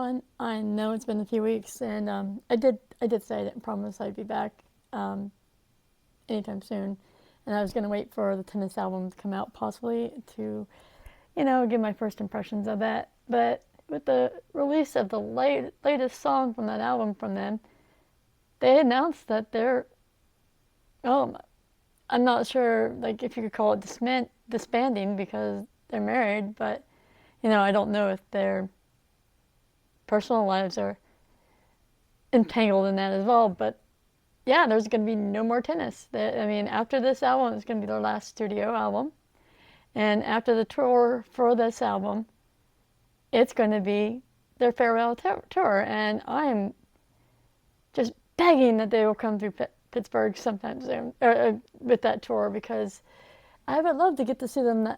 everyone. I know it's been a few weeks, and I did say I didn't promise I'd be back anytime soon, and I was going to wait for the tennis album to come out, possibly to, give my first impressions of that. But with the release of the latest song from that album from them, they announced that they're, oh, I'm not sure, like, if you could call it disbanding because they're married, but I don't know if their personal lives are entangled in that as well. But yeah, there's going to be no more tennis. After this album, it's going to be their last studio album. And after the tour for this album, it's going to be their farewell tour. And I'm just begging that they will come through Pittsburgh sometime soon with that tour, because I would love to get to see them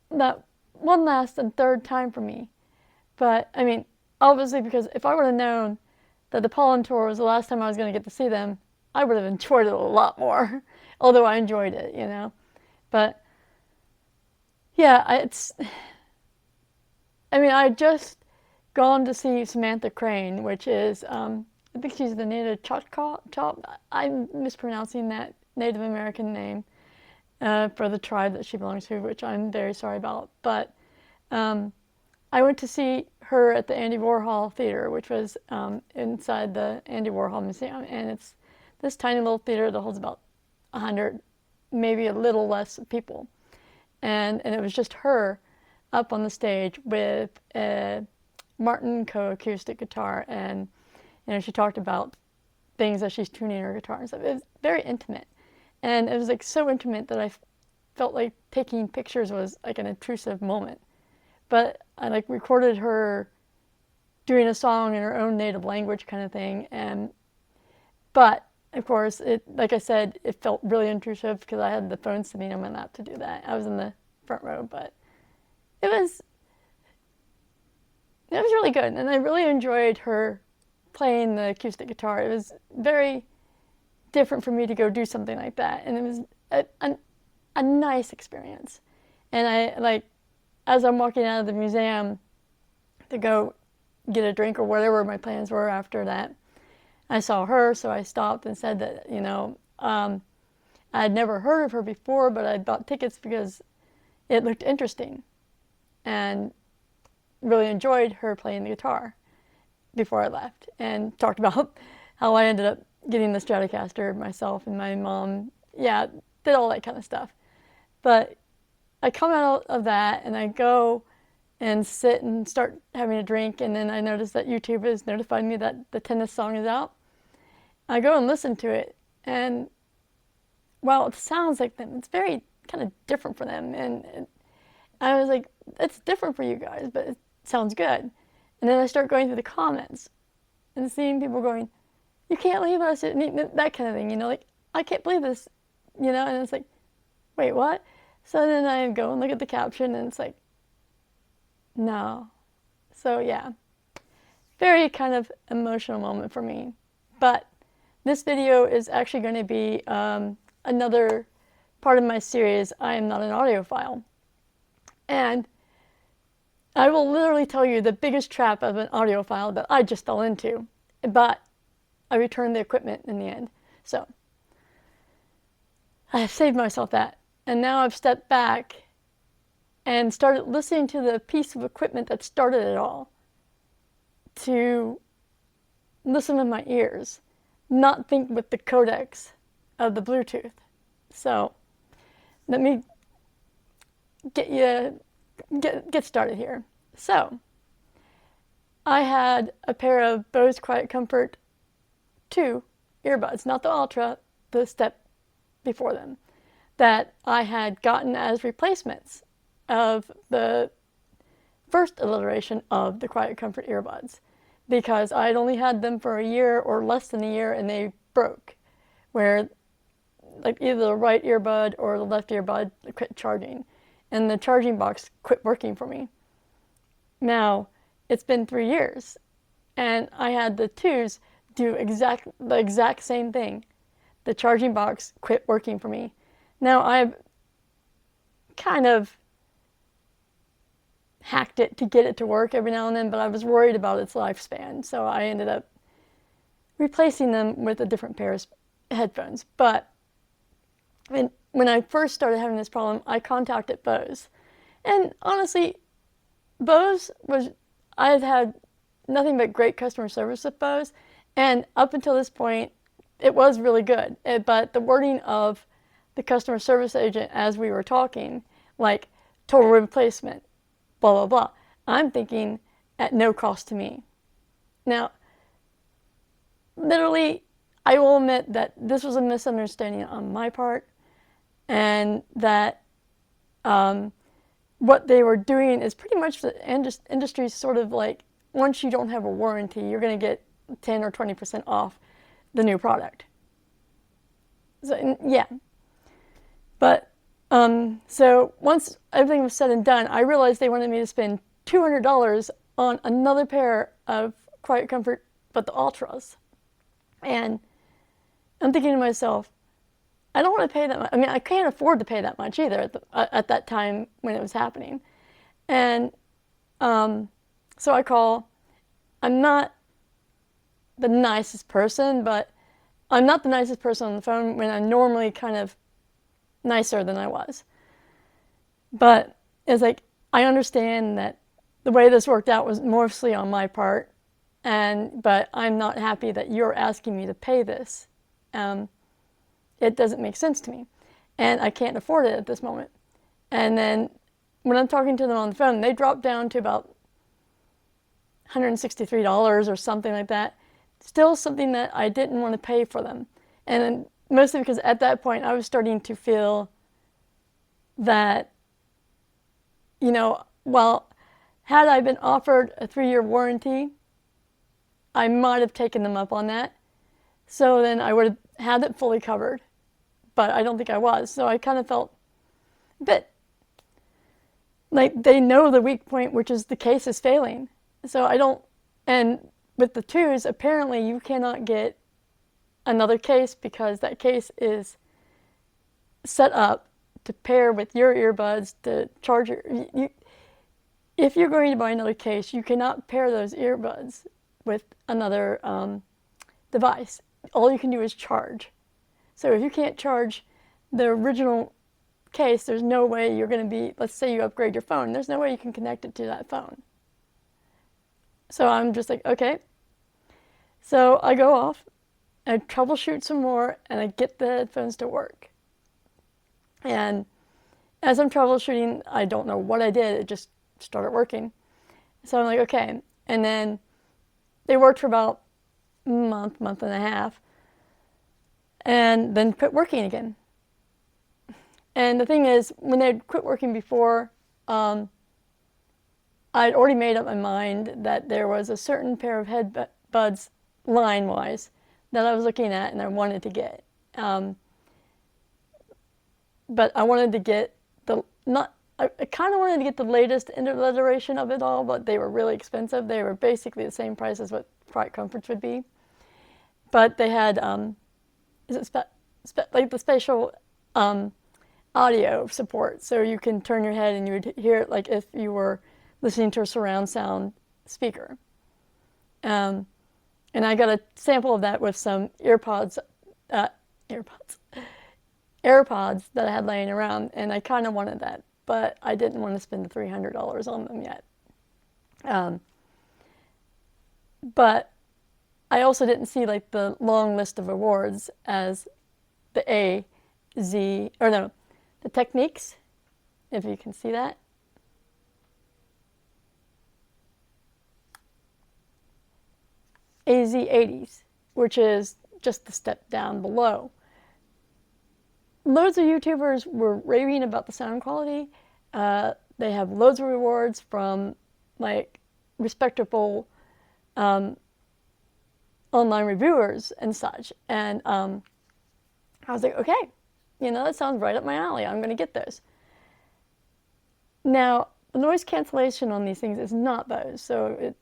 that one last and third time for me. But obviously, because if I would have known that the Pollen tour was the last time I was going to get to see them, I would have enjoyed it a lot more. Although I enjoyed it. But yeah, I just gone to see Samantha Crane, which is I think she's the native Choctaw. I'm mispronouncing that Native American name for the tribe that she belongs to, which I'm very sorry about. But I went to see her at the Andy Warhol Theater, which was inside the Andy Warhol Museum, and it's this tiny little theater that holds about 100, maybe a little less people, and it was just her up on the stage with a Martin acoustic guitar, and she talked about things that she's tuning her guitar and stuff. It was very intimate, and it was like so intimate that I felt like taking pictures was like an intrusive moment. But I like recorded her doing a song in her own native language kind of thing. But of course, like I said, it felt really intrusive because I had the phone sitting on my lap to do that. I was in the front row, but it was really good. And I really enjoyed her playing the acoustic guitar. It was very different for me to go do something like that. And it was a nice experience. And as I'm walking out of the museum to go get a drink or whatever my plans were after that, I saw her, so I stopped and said that, I had never heard of her before, but I bought tickets because it looked interesting and really enjoyed her playing the guitar before I left, and talked about how I ended up getting the Stratocaster myself, and my mom, did all that kind of stuff. But I come out of that and I go and sit and start having a drink, and then I notice that YouTube has notified me that the tennis song is out. I go and listen to it, and while it sounds like them, it's very kind of different for them. And I was like, it's different for you guys, but it sounds good. And then I start going through the comments and seeing people going, you can't leave us, that kind of thing, like, I can't believe this, and it's like, wait, what? So then I go and look at the caption, and it's like, no. So yeah, very kind of emotional moment for me. But this video is actually going to be another part of my series, I Am Not an Audiophile. And I will literally tell you the biggest trap of an audiophile that I just fell into. But I returned the equipment in the end. So I have saved myself that. And now I've stepped back and started listening to the piece of equipment that started it all, to listen with my ears, not think with the codecs of the Bluetooth. So let me get started here. So I had a pair of Bose Quiet Comfort 2 earbuds, not the Ultra, the step before them, that I had gotten as replacements of the first iteration of the Quiet Comfort earbuds, because I had only had them for a year or less than a year and they broke, where like either the right earbud or the left earbud quit charging, and the charging box quit working for me. Now it's been 3 years and I had the twos do the exact same thing. The charging box quit working for me. Now I've kind of hacked it to get it to work every now and then, but I was worried about its lifespan, so I ended up replacing them with a different pair of headphones. But when I first started having this problem, I contacted Bose. And honestly, I had had nothing but great customer service with Bose. And up until this point, it was really good. But the wording of the customer service agent as we were talking, like total replacement, blah, blah, blah, I'm thinking at no cost to me. Now, literally, I will admit that this was a misunderstanding on my part, and that what they were doing is pretty much the industry's sort of like, once you don't have a warranty, you're going to get 10 or 20% off the new product. So, yeah. But, so once everything was said and done, I realized they wanted me to spend $200 on another pair of Quiet Comfort, but the Ultras. And I'm thinking to myself, I don't want to pay that much. I mean, I can't afford to pay that much either at that time when it was happening. And so I call. I'm not the nicest person, but I'm not the nicest person on the phone when I'm normally kind of nicer than I was. But it's like, I understand that the way this worked out was mostly on my part, but I'm not happy that you're asking me to pay this. It doesn't make sense to me, and I can't afford it at this moment. And then when I'm talking to them on the phone, they drop down to about $163 or something like that. Still something that I didn't want to pay for them. And then mostly because at that point I was starting to feel that, well, had I been offered a 3-year warranty, I might have taken them up on that. So then I would have had it fully covered. But I don't think I was. So I kind of felt a bit like they know the weak point, which is the case is failing. So I don't, and with the 2s, apparently you cannot get another case because that case is set up to pair with your earbuds to charge if you're going to buy another case, you cannot pair those earbuds with another device. All you can do is charge. So if you can't charge the original case, there's no way you're going to be, let's say you upgrade your phone, there's no way you can connect it to that phone. So I'm just like, okay. So I go off, I troubleshoot some more, and I get the headphones to work. And as I'm troubleshooting, I don't know what I did, it just started working. So I'm like, okay. And then they worked for about a month and a half, and then quit working again. And the thing is, when they'd quit working before, I'd already made up my mind that there was a certain pair of headbuds, line-wise, that I was looking at and I wanted to get. But I wanted to get I kind of wanted to get the latest iteration of it all, but they were really expensive. They were basically the same price as what Quiet Comforts would be. But they had, like the spatial audio support, so you can turn your head and you would hear it like if you were listening to a surround sound speaker. And I got a sample of that with some AirPods that I had laying around, and I kind of wanted that, but I didn't want to spend the $300 on them yet. But I also didn't see like the long list of awards as the the Technics, if you can see that. AZ80s, which is just the step down below. Loads of YouTubers were raving about the sound quality. They have loads of rewards from like respectable online reviewers and such. And I was like, okay, that sounds right up my alley. I'm going to get those. Now, the noise cancellation on these things is not Bose, so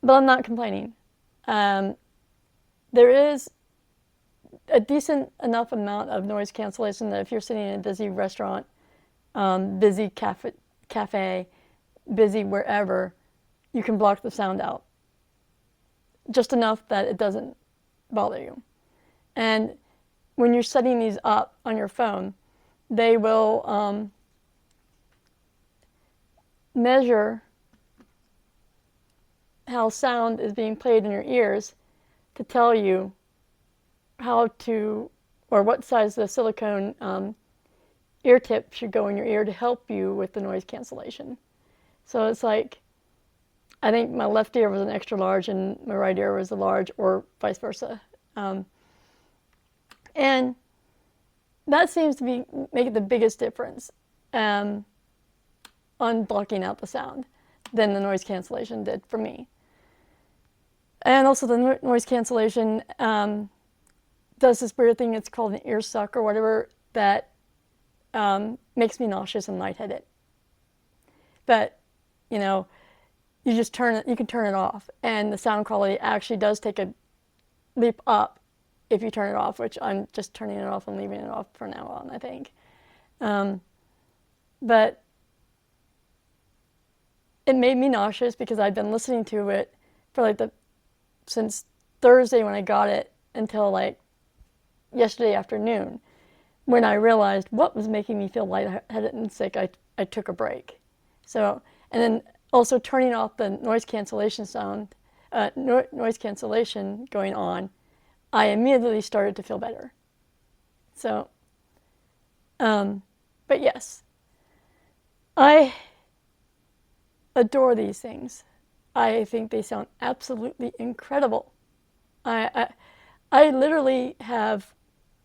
but I'm not complaining. There is a decent enough amount of noise cancellation that if you're sitting in a busy restaurant, busy cafe, busy wherever, you can block the sound out. Just enough that it doesn't bother you. And when you're setting these up on your phone, they will measure how sound is being played in your ears to tell you how to, or what size the silicone ear tip should go in your ear to help you with the noise cancellation. So it's like, I think my left ear was an extra large and my right ear was a large, or vice versa. And that seems to be making the biggest difference on blocking out the sound than the noise cancellation did for me. And also the noise cancellation does this weird thing, it's called an ear suck or whatever, that makes me nauseous and lightheaded. But, you know, you just you can turn it off, and the sound quality actually does take a leap up if you turn it off, which I'm just turning it off and leaving it off from now on, I think. But it made me nauseous because I'd been listening to it for like since Thursday when I got it until like yesterday afternoon, when I realized what was making me feel lightheaded and sick. I took a break. So, and then also turning off the noise cancellation noise cancellation going on, I immediately started to feel better. So, but yes, I adore these things. I think they sound absolutely incredible. I literally have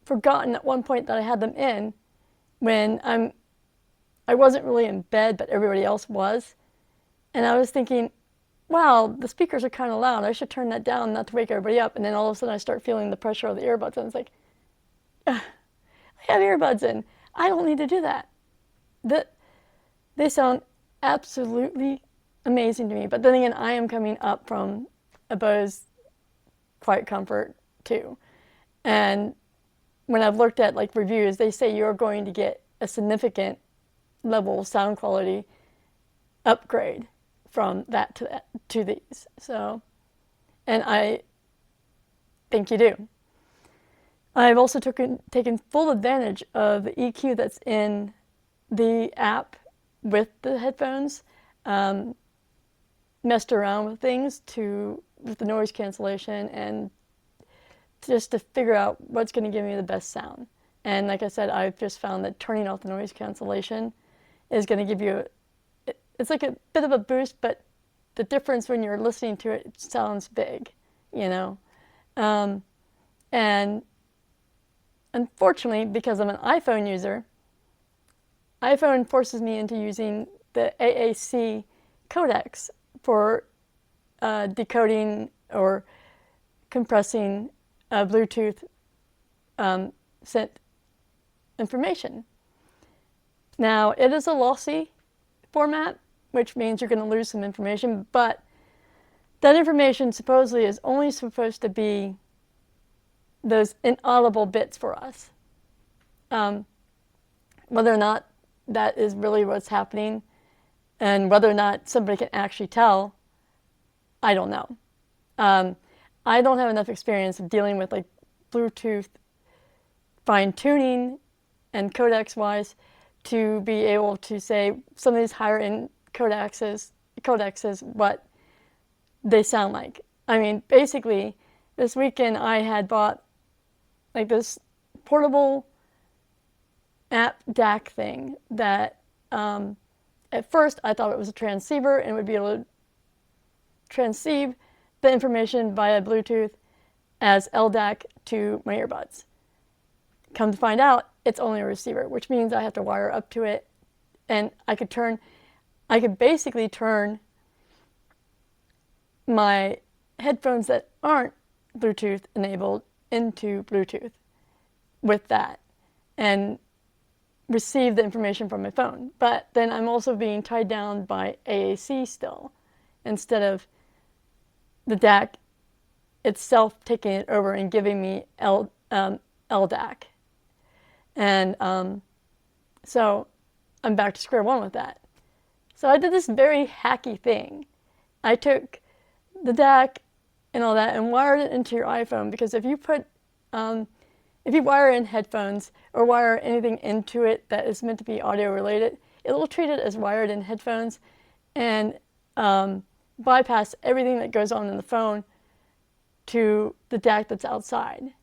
forgotten at one point that I had them in when I wasn't really in bed, but everybody else was. And I was thinking, wow, the speakers are kind of loud. I should turn that down not to wake everybody up. And then all of a sudden I start feeling the pressure of the earbuds. And it's like, I have earbuds in. I don't need to do that. They sound absolutely amazing to me. But then again, I am coming up from a Bose Quiet Comfort too. And when I've looked at like reviews, they say you're going to get a significant level sound quality upgrade from that to these. So, and I think you do. I've also taken full advantage of the EQ that's in the app with the headphones, messed around with things with the noise cancellation and just to figure out what's going to give me the best sound. And like I said, I've just found that turning off the noise cancellation is going to give you, it's like a bit of a boost, but the difference when you're listening to it, it sounds big, you know. And unfortunately, because I'm an iPhone user, iPhone forces me into using the AAC codecs for decoding or compressing Bluetooth sent information. Now, it is a lossy format, which means you're going to lose some information, but that information supposedly is only supposed to be those inaudible bits for us. Whether or not that is really what's happening and whether or not somebody can actually tell, I don't know. I don't have enough experience of dealing with like Bluetooth fine-tuning and codecs-wise to be able to say some of these higher-end codecs what they sound like. I mean, basically, this weekend I had bought like this portable app DAC thing that at first I thought it was a transceiver and would be able to transceive the information via Bluetooth as LDAC to my earbuds. Come to find out, it's only a receiver, which means I have to wire up to it, and I could basically turn my headphones that aren't Bluetooth enabled into Bluetooth with that and receive the information from my phone. But then I'm also being tied down by AAC still, instead of the DAC itself taking it over and giving me LDAC. And so I'm back to square one with that. So I did this very hacky thing. I took the DAC and all that and wired it into your iPhone, because if you wire in headphones or wire anything into it that is meant to be audio related, it will treat it as wired in headphones and bypass everything that goes on in the phone to the DAC that's outside.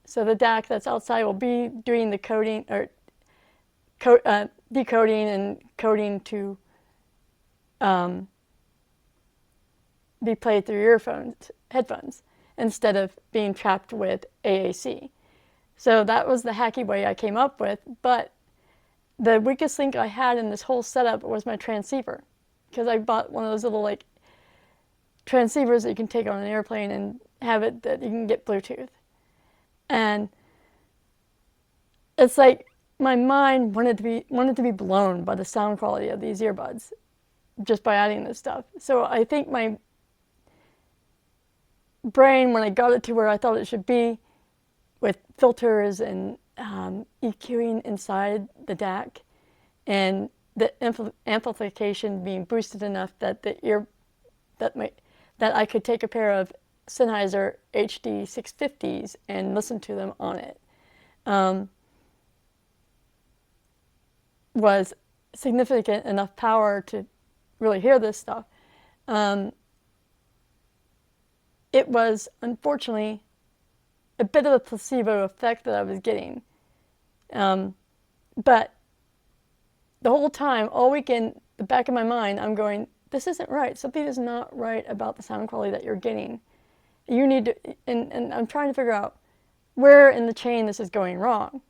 So the DAC that's outside will be doing the coding or decoding and coding to be played through your headphones, instead of being trapped with AAC. So that was the hacky way I came up with, but the weakest link I had in this whole setup was my transceiver, because I bought one of those little like transceivers that you can take on an airplane and have it that you can get Bluetooth. And it's like my mind wanted to be blown by the sound quality of these earbuds just by adding this stuff. So I think my brain, when I got it to where I thought it should be, with filters and EQing inside the DAC and the amplification being boosted enough that that I could take a pair of Sennheiser HD 650s and listen to them on it, was significant enough power to really hear this stuff. It was, unfortunately, a bit of a placebo effect that I was getting. But the whole time, all weekend, the back of my mind, I'm going, this isn't right. Something is not right about the sound quality that you're getting. You need to, and I'm trying to figure out where in the chain this is going wrong.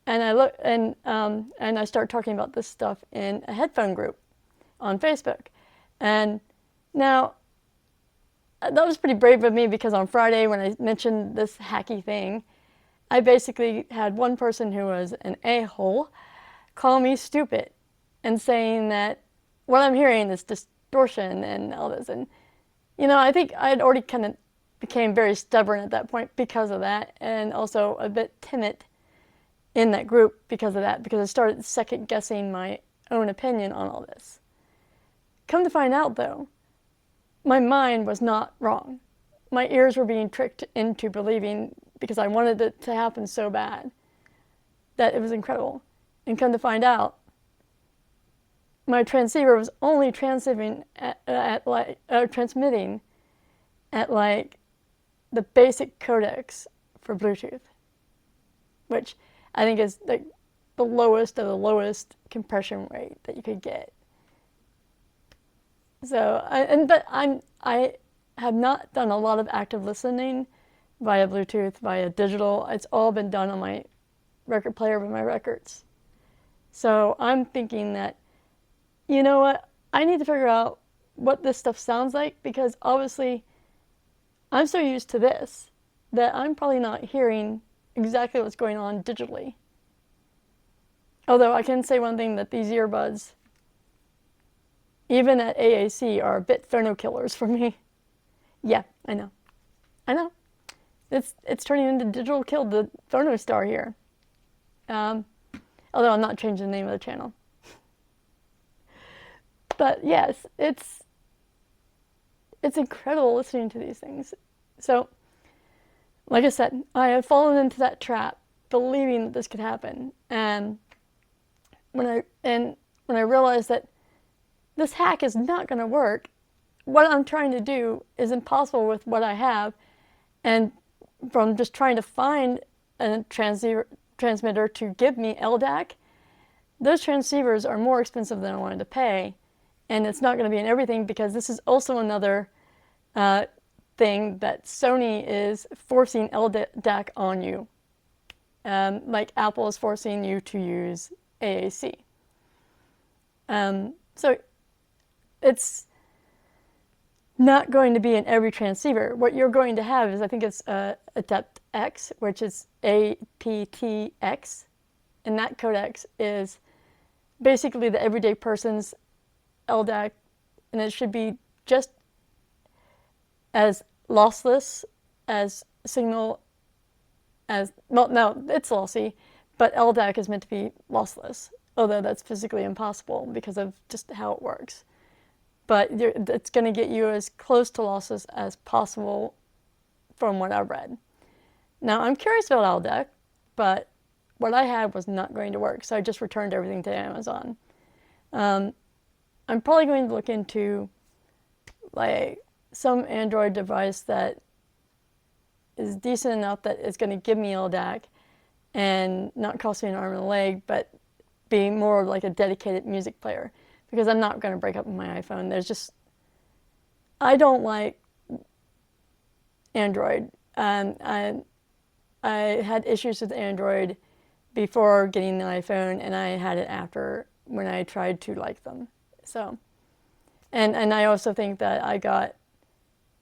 And I look, and I start talking about this stuff in a headphone group on Facebook. And now, that was pretty brave of me, because on Friday when I mentioned this hacky thing, I basically had one person who was an a-hole call me stupid and saying that what I'm hearing is distortion and all this. And, I think I had already kind of became very stubborn at that point because of that, and also a bit timid in that group because of that, because I started second guessing my own opinion on all this. Come to find out, though, my mind was not wrong. My ears were being tricked into believing, because I wanted it to happen so bad, that it was incredible. And come to find out, my transceiver was only transmitting at like the basic codecs for Bluetooth, which I think is like the lowest of the lowest compression rate that you could get. So, I have not done a lot of active listening via Bluetooth, via digital. It's all been done on my record player with my records. So I'm thinking that, you know what, I need to figure out what this stuff sounds like, because obviously I'm so used to this that I'm probably not hearing exactly what's going on digitally. Although I can say one thing, that these earbuds, even at AAC, are a bit phono killers for me. Yeah, I know. It's turning into digital kill the phono star here. Although I'm not changing the name of the channel. But yes, it's incredible listening to these things. So, like I said, I have fallen into that trap, believing that this could happen. And when I realized that this hack is not going to work, what I'm trying to do is impossible with what I have, and from just trying to find a transmitter to give me LDAC, those transceivers are more expensive than I wanted to pay, and it's not going to be in everything, because this is also another thing that Sony is forcing LDAC on you, like Apple is forcing you to use AAC. So it's not going to be in every transceiver. What you're going to have is, I think it's aptX, which is aptX, and that codex is basically the everyday person's LDAC, and it should be just as lossless as signal as, well, no, it's lossy, but LDAC is meant to be lossless. although that's physically impossible because of just how it works. But it's going to get you as close to lossless as possible from what I've read. Now, I'm curious about LDAC, but what I had was not going to work, so I just returned everything to Amazon. I'm probably going to look into like some Android device that is decent enough that it's going to give me LDAC and not cost me an arm and a leg, but be more like a dedicated music player, because I'm not going to break up my iPhone. I don't like Android. I had issues with Android before getting the iPhone, and I had it after when I tried to like them. So, and I also think that I got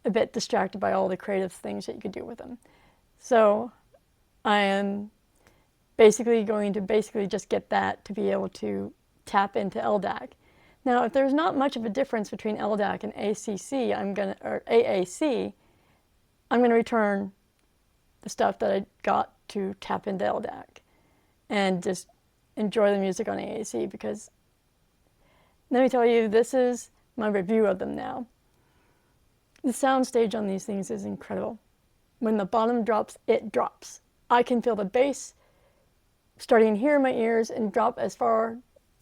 a bit distracted by all the creative things that you could do with them. So I am basically going to just get that to be able to tap into LDAC. Now, if there's not much of a difference between LDAC and AAC, I'm gonna return the stuff that I got to tap into LDAC and just enjoy the music on AAC, because let me tell you, this is my review of them now. The soundstage on these things is incredible. When the bottom drops, it drops. I can feel the bass starting here in my ears and drop as far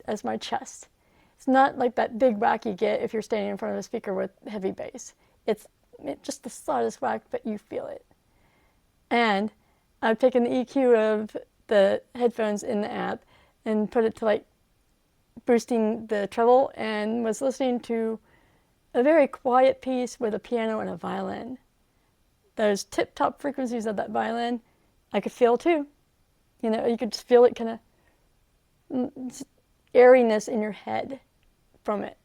as my chest. It's not like that big whack you get if you're standing in front of a speaker with heavy bass. It's just the slightest whack, but you feel it. And I've taken the EQ of the headphones in the app and put it to like boosting the treble, and was listening to a very quiet piece with a piano and a violin. Those tip-top frequencies of that violin, I could feel too. You know, you could just feel it kind of airiness in your head from it.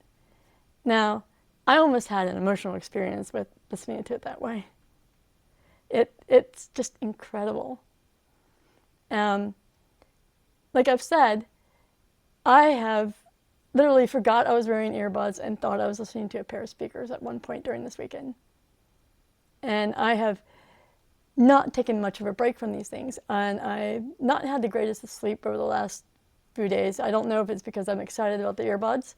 Now, I almost had an emotional experience with listening to it that way. It's just incredible. Like I've said, I have literally forgot I was wearing earbuds and thought I was listening to a pair of speakers at one point during this weekend. And I have not taken much of a break from these things, and I've not had the greatest of sleep over the last few days. I don't know if it's because I'm excited about the earbuds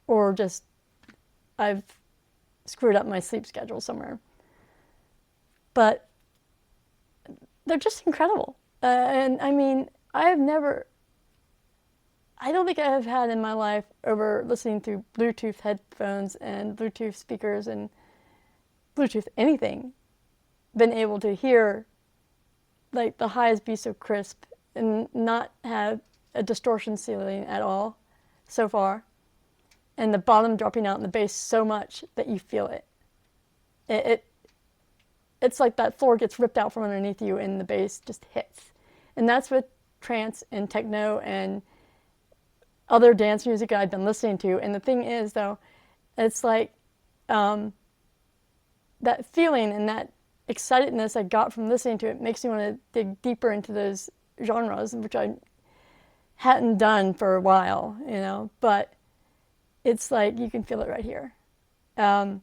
or just I've screwed up my sleep schedule somewhere. But they're just incredible. And I mean, I don't think I have had in my life, over listening through Bluetooth headphones and Bluetooth speakers and Bluetooth anything, been able to hear like the highs be so crisp and not have a distortion ceiling at all so far, and the bottom dropping out in the bass so much that you feel it. It's like that floor gets ripped out from underneath you and the bass just hits. And that's with trance and techno and other dance music I've been listening to. And the thing is, though, it's like that feeling and that excitedness I got from listening to it makes me want to dig deeper into those genres, which I hadn't done for a while, you know. But it's like you can feel it right here. And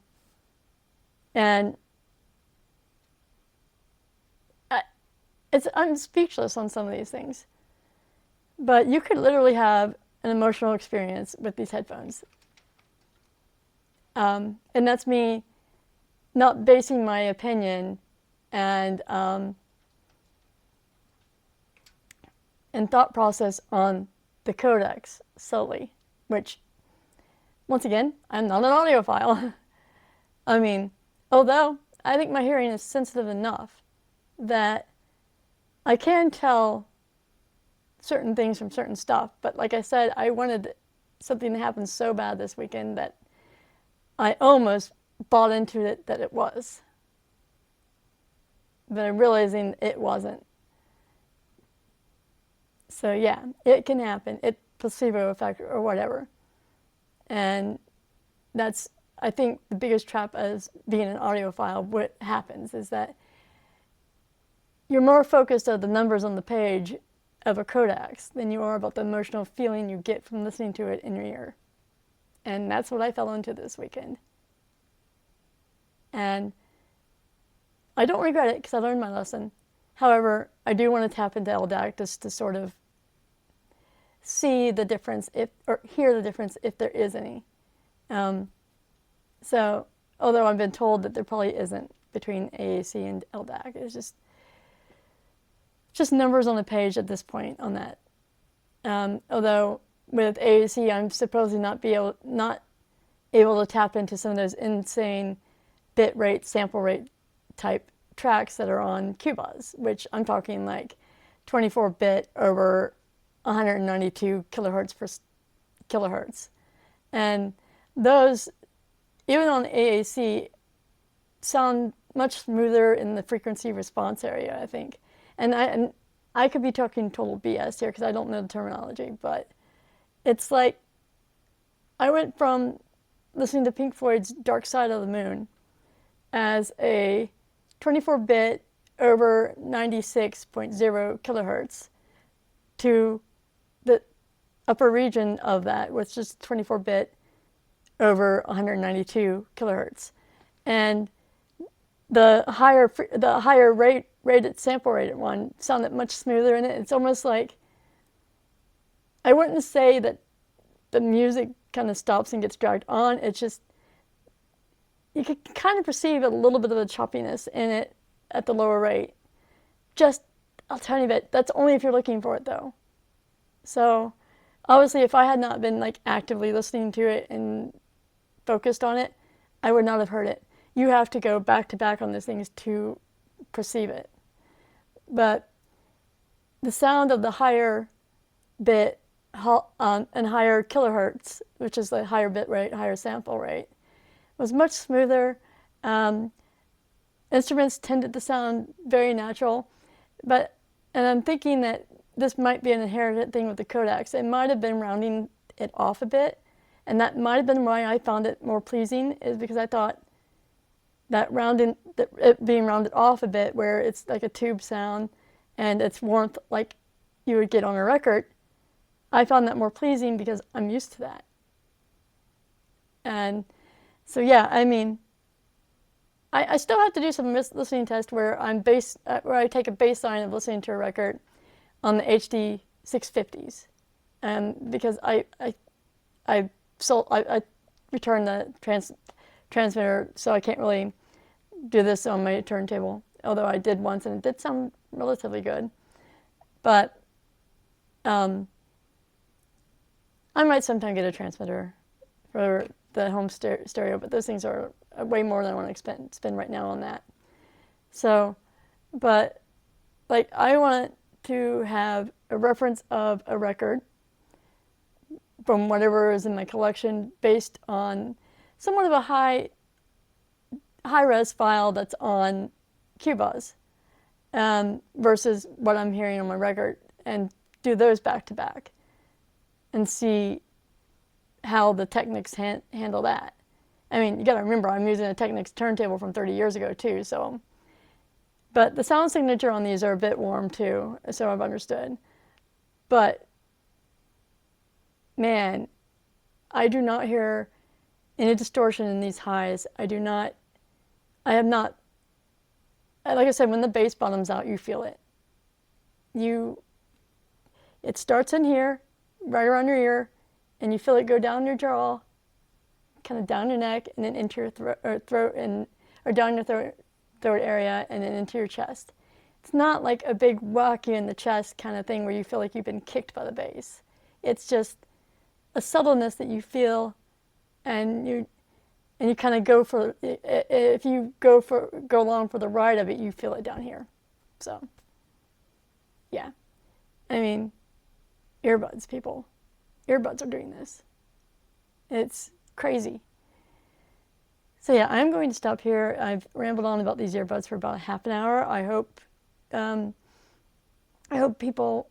I'm speechless on some of these things. But you could literally have an emotional experience with these headphones. And that's me not basing my opinion and thought process on the codecs solely, which, once again, I'm not an audiophile. I mean, although I think my hearing is sensitive enough that I can tell certain things from certain stuff, but like I said, I wanted something to happen so bad this weekend that I almost bought into it that it was. But I'm realizing it wasn't. So yeah, it can happen. It placebo effect or whatever. And that's, I think, the biggest trap as being an audiophile. What happens is that you're more focused on the numbers on the page of a codex than you are about the emotional feeling you get from listening to it in your ear. And that's what I fell into this weekend. And I don't regret it because I learned my lesson. However, I do want to tap into LDAC just to sort of see the difference or hear the difference if there is any. So, although I've been told that there probably isn't between AAC and LDAC, it's just numbers on the page at this point on that. Although with AAC, I'm supposedly not able to tap into some of those insane bit rate, sample rate type tracks that are on QBuzz, which I'm talking like 24-bit over 192 kilohertz per kilohertz. And those, even on AAC, sound much smoother in the frequency response area, I think. And I could be talking total BS here because I don't know the terminology, but it's like I went from listening to Pink Floyd's Dark Side of the Moon as a 24-bit over 96.0 kilohertz to the upper region of that, which is 24-bit over 192 kilohertz. And the higher rated sample rated one sounded much smoother in it. It's almost like, I wouldn't say that the music kind of stops and gets dragged on. It's just, you can kind of perceive a little bit of the choppiness in it at the lower rate. Just a tiny bit. That's only if you're looking for it though. So obviously if I had not been like actively listening to it and focused on it, I would not have heard it. You have to go back to back on these things to perceive it. But the sound of the higher bit and higher kilohertz, which is the higher bit rate, higher sample rate, was much smoother. Instruments tended to sound very natural, and I'm thinking that this might be an inherited thing with the codecs. It might have been rounding it off a bit, and that might have been why I found it more pleasing, is because I thought that it being rounded off a bit, where it's like a tube sound and it's warmth like you would get on a record, I found that more pleasing because I'm used to that. And so yeah, I mean, I still have to do some listening test where where I take a baseline of listening to a record on the HD 650s, because I returned the transmitter, so I can't really do this on my turntable, although I did once and it did sound relatively good. But I might sometime get a transmitter for the home stereo, but those things are way more than I want to spend right now on that. So, but like I want to have a reference of a record from whatever is in my collection based on somewhat of a high-res file that's on QBuzz versus what I'm hearing on my record, and do those back to back and see how the Technics handle that. I mean, you gotta remember, I'm using a Technics turntable from 30 years ago too, so. But the sound signature on these are a bit warm too, so I've understood. But, man, I do not hear any distortion in these highs. I have not, like I said, when the bass bottoms out, you feel it. It starts in here, right around your ear, and you feel it go down your jaw, kind of down your neck, and then into your throat, or down your throat area, and then into your chest. It's not like a big whack you in the chest kind of thing where you feel like you've been kicked by the bass. It's just a subtleness that you feel, and you kind of go for, if you go along for the ride of it, you feel it down here. So, yeah. I mean, earbuds, people. Earbuds are doing this. It's crazy. So yeah, I'm going to stop here. I've rambled on about these earbuds for about half an hour. I hope people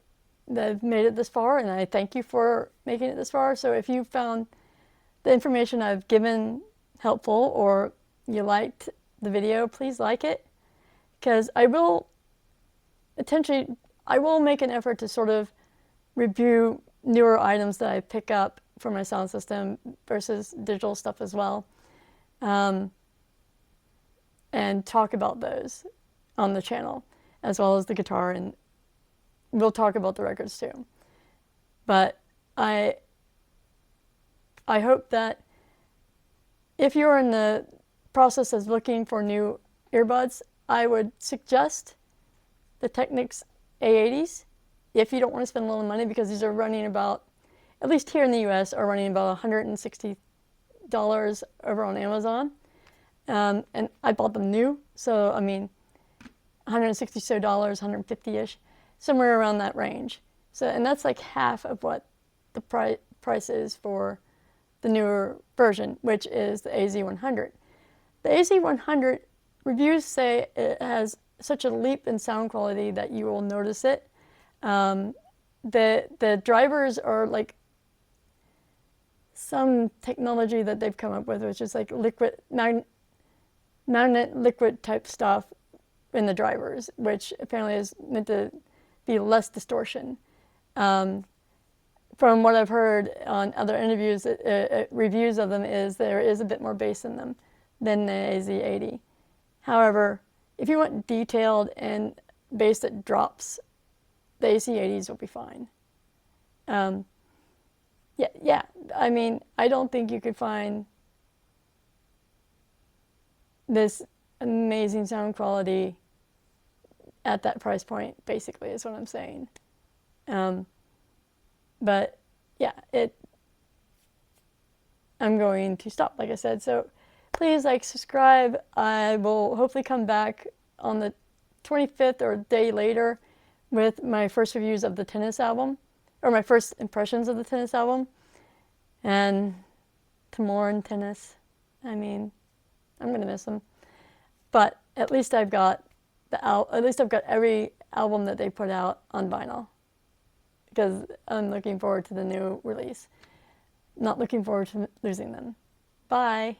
that have made it this far, and I thank you for making it this far. So if you found the information I've given helpful, or you liked the video, please like it, because I will make an effort to sort of review newer items that I pick up for my sound system versus digital stuff as well, and talk about those on the channel, as well as the guitar, and we'll talk about the records too. But I hope that if you're in the process of looking for new earbuds, I would suggest the Technics A80s if you don't want to spend a lot of money, because these are running about, at least here in the US, are running about $160 over on Amazon. And I bought them new, so I mean, $160 so, 150-ish, somewhere around that range. So, and that's like half of what the price is for the newer version, which is the AZ100. The AZ100, reviews say it has such a leap in sound quality that you will notice it. The drivers are like some technology that they've come up with, which is like magnet liquid type stuff in the drivers, which apparently is meant to be less distortion. From what I've heard on other interviews, reviews of them, is there is a bit more bass in them than the AZ80. However, if you want detailed and bass that drops, the AZ80s will be fine. Yeah. I mean, I don't think you could find this amazing sound quality at that price point, basically, is what I'm saying. But yeah, I'm going to stop, like I said. So please like, subscribe. I will hopefully come back on the 25th or a day later with my first reviews of the Tennis album, or my first impressions of the Tennis album. And tomorrow Tennis, I mean, I'm gonna miss them. But at least I've got every album that they put out on vinyl, because I'm looking forward to the new release. Not looking forward to losing them. Bye.